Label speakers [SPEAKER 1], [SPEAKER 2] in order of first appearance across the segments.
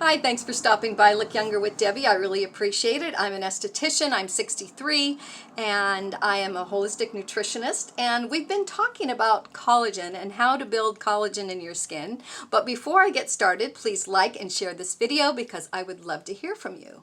[SPEAKER 1] Hi, thanks for stopping by Look Younger with Debbie. I really appreciate it. I'm an esthetician. I'm 63 and I am a holistic nutritionist, and we've been talking about collagen and how to build collagen in your skin. But before I get started, please like and share this video because I would love to hear from you.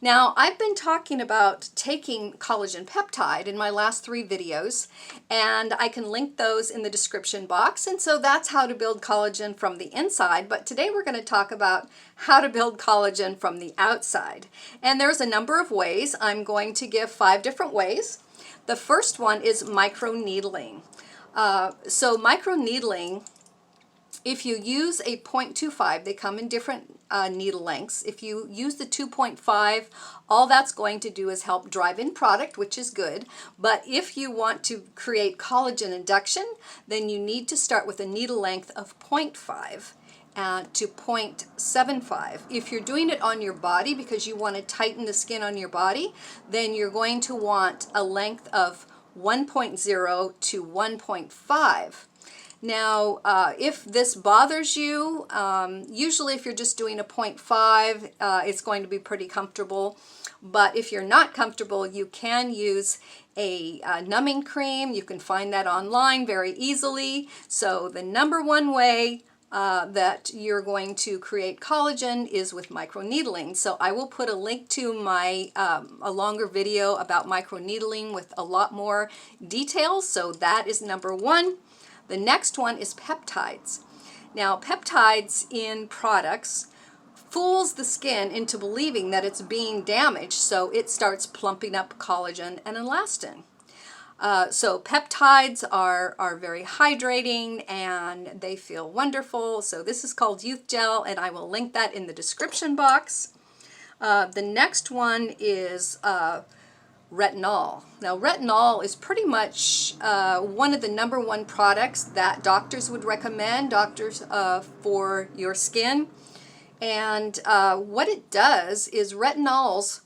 [SPEAKER 1] Now, I've been talking about taking collagen peptide in my last 3 videos, and I can link those in the description box. And so that's how to build collagen from the inside. But today we're going to talk about how to build collagen from the outside. And there's a number of ways. I'm going to give 5 different ways. The first one is microneedling. So microneedling, if you use a 0.25, they come in different needle lengths. If you use the 2.5, all that's going to do is help drive in product, which is good. But if you want to create collagen induction, then you need to start with a needle length of 0.5 to 0.75. If you're doing it on your body because you want to tighten the skin on your body, then you're going to want a length of 1.0 to 1.5. Now, if this bothers you, usually if you're just doing a 0.5, it's going to be pretty comfortable. But if you're not comfortable, you can use a numbing cream. You can find that online very easily. So the number one way that you're going to create collagen is with microneedling. So I will put a link to my a longer video about microneedling with a lot more details. So that is number one. The next one is peptides. Now, peptides in products fools the skin into believing that it's being damaged, so it starts plumping up collagen and elastin. So peptides are very hydrating and they feel wonderful. So this is called Youth Gel, and I will link that in the description box. The next one is Retinol. Now, retinol is pretty much one of the number one products that doctors would recommend, for your skin. And what it does is retinols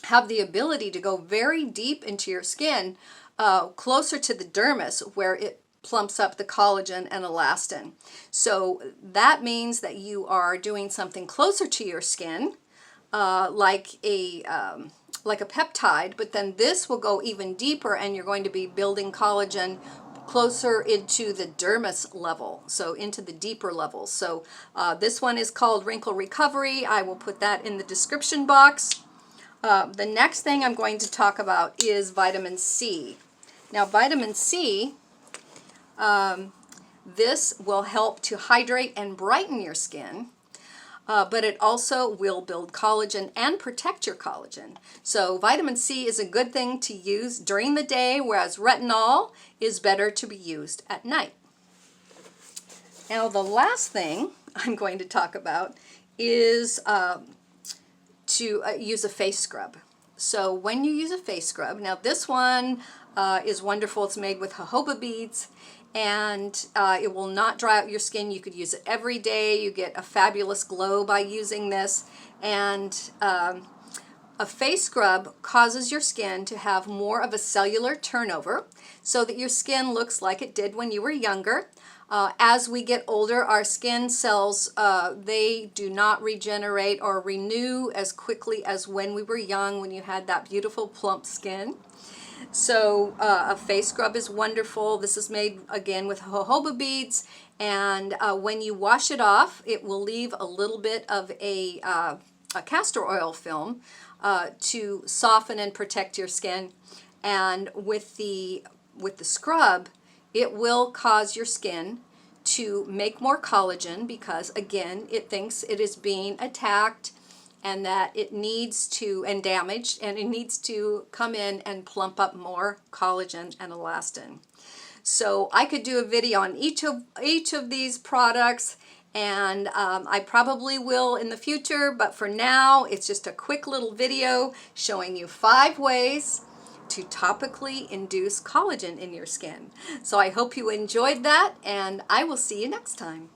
[SPEAKER 1] have the ability to go very deep into your skin, closer to the dermis, where it plumps up the collagen and elastin. So that means that you are doing something closer to your skin, like a peptide, but then this will go even deeper and you're going to be building collagen closer into the dermis level, so into the deeper levels. So this one is called Wrinkle Recovery. I will put that in the description box. The next thing I'm going to talk about is vitamin C. Now, vitamin C, this will help to hydrate and brighten your skin. But it also will build collagen and protect your collagen. So vitamin C is a good thing to use during the day, whereas retinol is better to be used at night. Now, the last thing I'm going to talk about is to use a face scrub. So when you use a face scrub, now this one is wonderful. It's made with jojoba beads, and it will not dry out your skin. You could use it every day. You get a fabulous glow by using this. And a face scrub causes your skin to have more of a cellular turnover so that your skin looks like it did when you were younger. As we get older, our skin cells, they do not regenerate or renew as quickly as when we were young, when you had that beautiful plump skin. So a face scrub is wonderful. This is made again with jojoba beads, and when you wash it off, it will leave a little bit of a castor oil film to soften and protect your skin. And with the scrub, it will cause your skin to make more collagen because, again, it thinks it is being attacked and that it needs to, and damaged, and it needs to come in and plump up more collagen and elastin. So I could do a video on each of these products, and I probably will in the future, but for now, it's just a quick little video showing you 5 ways to topically induce collagen in your skin. So I hope you enjoyed that, and I will see you next time.